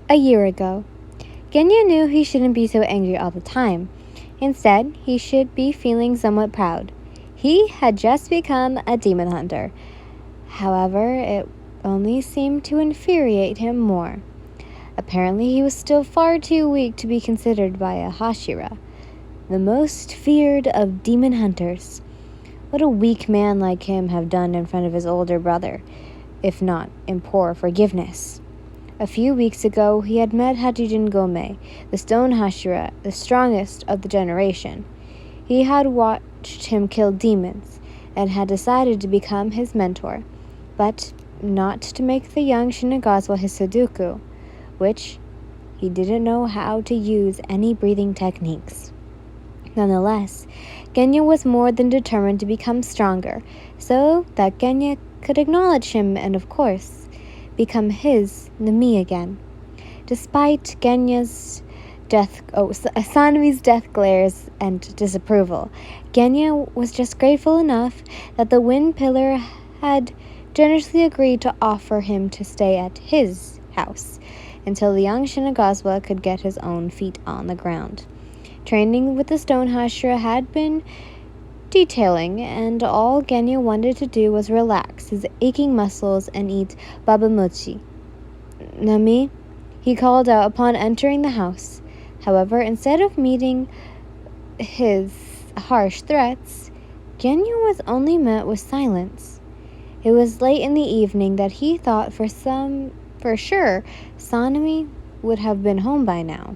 A year ago. Genya knew he shouldn't be so angry all the time. Instead, he should be feeling somewhat proud. He had just become a demon hunter. However, it only seemed to infuriate him more. Apparently, he was still far too weak to be considered by a Hashira, the most feared of demon hunters. What a weak man like him have done in front of his older brother, if not implore forgiveness. A few weeks ago, he had met Hachijin Gome, the stone Hashira, the strongest of the generation. He had watched him kill demons and had decided to become his mentor, but not to make the young Shinazugawa his Sudoku, which he didn't know how to use any breathing techniques. Nonetheless, Genya was more than determined to become stronger, so that Genya could acknowledge him and, of course, become his Nami again. Despite Sanemi's death glares and disapproval, Genya was just grateful enough that the Wind Pillar had generously agreed to offer him to stay at his house until the young Shinazugawa could get his own feet on the ground. Training with the stone Hashira had been detailing, and all Genya wanted to do was relax his aching muscles and eat babamochi. Nami, he called out upon entering the house. However, instead of meeting his harsh threats, Genya was only met with silence. It was late in the evening that he thought for sure Sanemi would have been home by now.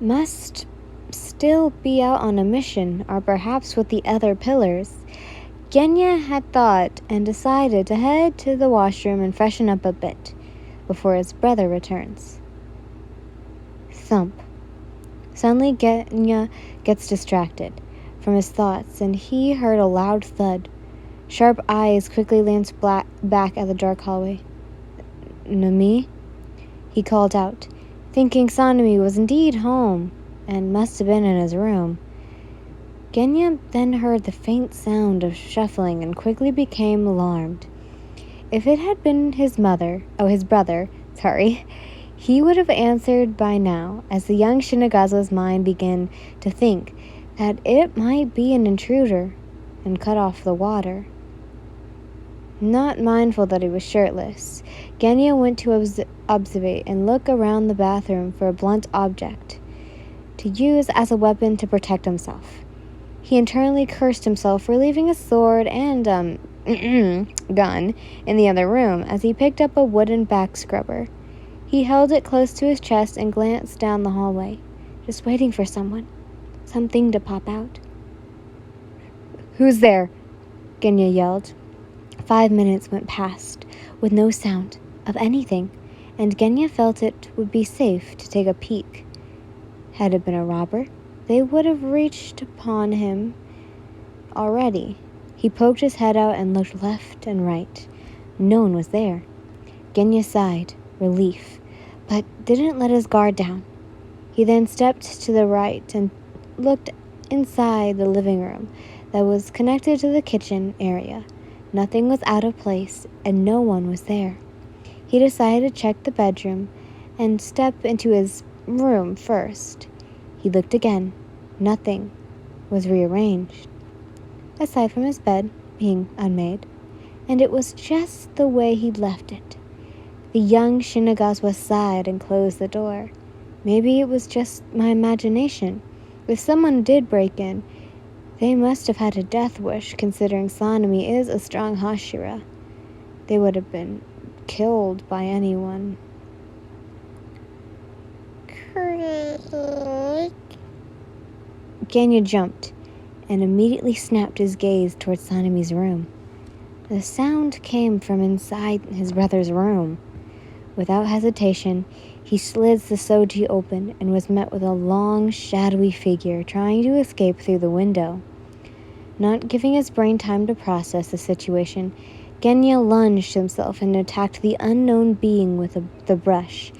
Must still be out on a mission, or perhaps with the other pillars. Genya had thought and decided to head to the washroom and freshen up a bit before his brother returns. Thump. Suddenly Genya gets distracted from his thoughts, and he heard a loud thud. Sharp eyes quickly glanced back at the dark hallway. Nami? He called out, thinking Sanemi was indeed home and must have been in his room. Genya then heard the faint sound of shuffling and quickly became alarmed. If it had been his brother, he would have answered by now, as the young Shinagawa's mind began to think that it might be an intruder, and cut off the water. Not mindful that he was shirtless, Genya went to observe and look around the bathroom for a blunt object to use as a weapon to protect himself. He internally cursed himself for leaving his sword and gun in the other room as he picked up a wooden back scrubber. He held it close to his chest and glanced down the hallway, just waiting for something to pop out. "Who's there?" Genya yelled. 5 minutes went past with no sound of anything, and Genya felt it would be safe to take a peek. Had it been a robber, they would have reached upon him already. He poked his head out and looked left and right. No one was there. Genya sighed, relief, but didn't let his guard down. He then stepped to the right and looked inside the living room that was connected to the kitchen area. Nothing was out of place, and no one was there. He decided to check the bedroom and step into his room first. He looked again. Nothing was rearranged, aside from his bed being unmade, and it was just the way he'd left it. The young Shinagawa sighed and closed the door. Maybe it was just my imagination. If someone did break in, they must have had a death wish, considering Sanemi is a strong Hashira. They would have been killed by anyone. Genya jumped and immediately snapped his gaze towards Sanemi's room. The sound came from inside his brother's room. Without hesitation, he slid the soji open and was met with a long, shadowy figure trying to escape through the window. Not giving his brain time to process the situation, Genya lunged himself and attacked the unknown being with the brush.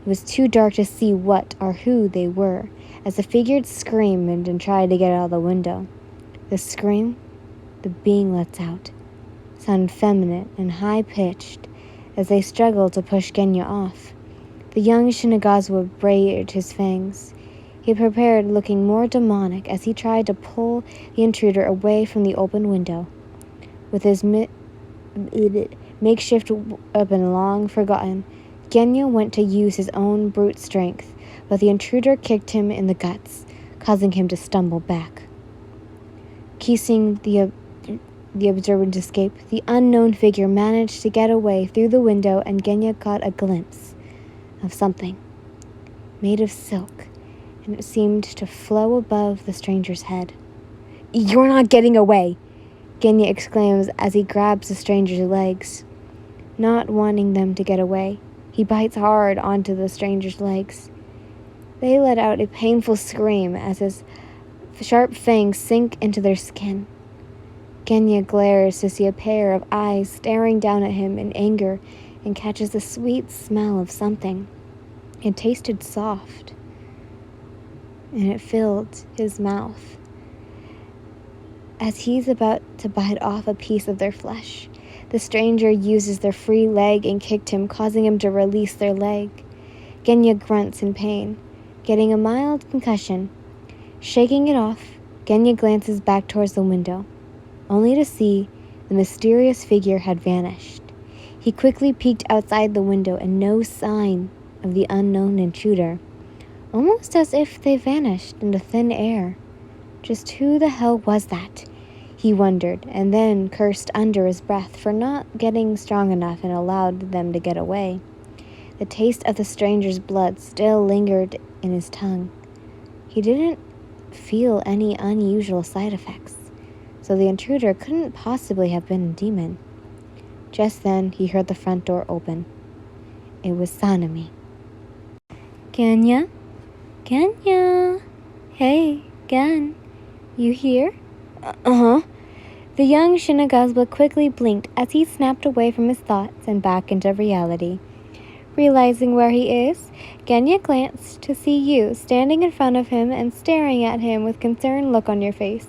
It was too dark to see what or who they were, as the figure screamed and tried to get out of the window. The scream the being lets out sounded feminine and high-pitched as they struggled to push Genya off. The young Shinagawa bared his fangs. He prepared, looking more demonic as he tried to pull the intruder away from the open window. With his makeshift weapon long forgotten, Tennyo went to use his own brute strength, but the intruder kicked him in the guts, causing him to stumble back. Keeping the observant escape, the unknown figure managed to get away through the window, and Genya caught a glimpse of something made of silk, and it seemed to flow above the stranger's head. "You're not getting away!" Genya exclaims as he grabs the stranger's legs. Not wanting them to get away, he bites hard onto the stranger's legs. They let out a painful scream as his sharp fangs sink into their skin. Genya glares to see a pair of eyes staring down at him in anger and catches the sweet smell of something. It tasted soft, and it filled his mouth. As he's about to bite off a piece of their flesh, the stranger uses their free leg and kicked him, causing him to release their leg. Genya grunts in pain, getting a mild concussion. Shaking it off, Genya glances back towards the window, only to see the mysterious figure had vanished. He quickly peeked outside the window, and no sign of the unknown intruder, almost as if they vanished into thin air. Just who the hell was that? He wondered, and then cursed under his breath for not getting strong enough and allowed them to get away. The taste of the stranger's blood still lingered in his tongue. He didn't feel any unusual side effects, so the intruder couldn't possibly have been a demon. Just then, he heard the front door open. It was Sanemi. "Genya? Genya? Hey, Gen, you here?" Uh-huh. The young Shinagawa quickly blinked as he snapped away from his thoughts and back into reality. Realizing where he is, Genya glanced to see you standing in front of him and staring at him with concerned look on your face.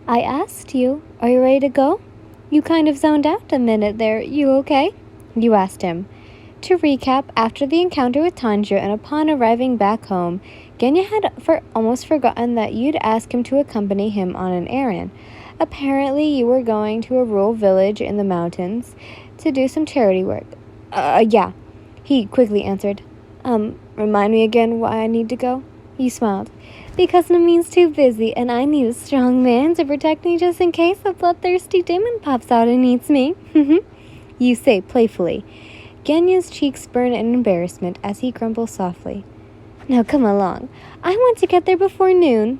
"I asked you, are you ready to go? You kind of zoned out a minute there. You okay?" You asked him. To recap, after the encounter with Tennyo and upon arriving back home, Genya had almost forgotten that you'd ask him to accompany him on an errand. Apparently, you were going to a rural village in the mountains to do some charity work. Yeah, he quickly answered. Remind me again why I need to go?" You smiled. "Because Namine's too busy, and I need a strong man to protect me just in case a bloodthirsty demon pops out and eats me." You say playfully. Genya's cheeks burn in embarrassment as he grumbles softly. "Now come along. I want to get there before noon,"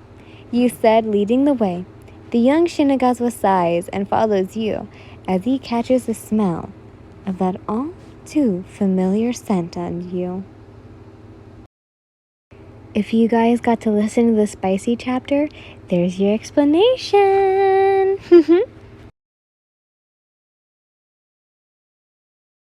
you said, leading the way. The young Shinagawa sighs and follows you as he catches the smell of that all too familiar scent on you. If you guys got to listen to the spicy chapter, there's your explanation.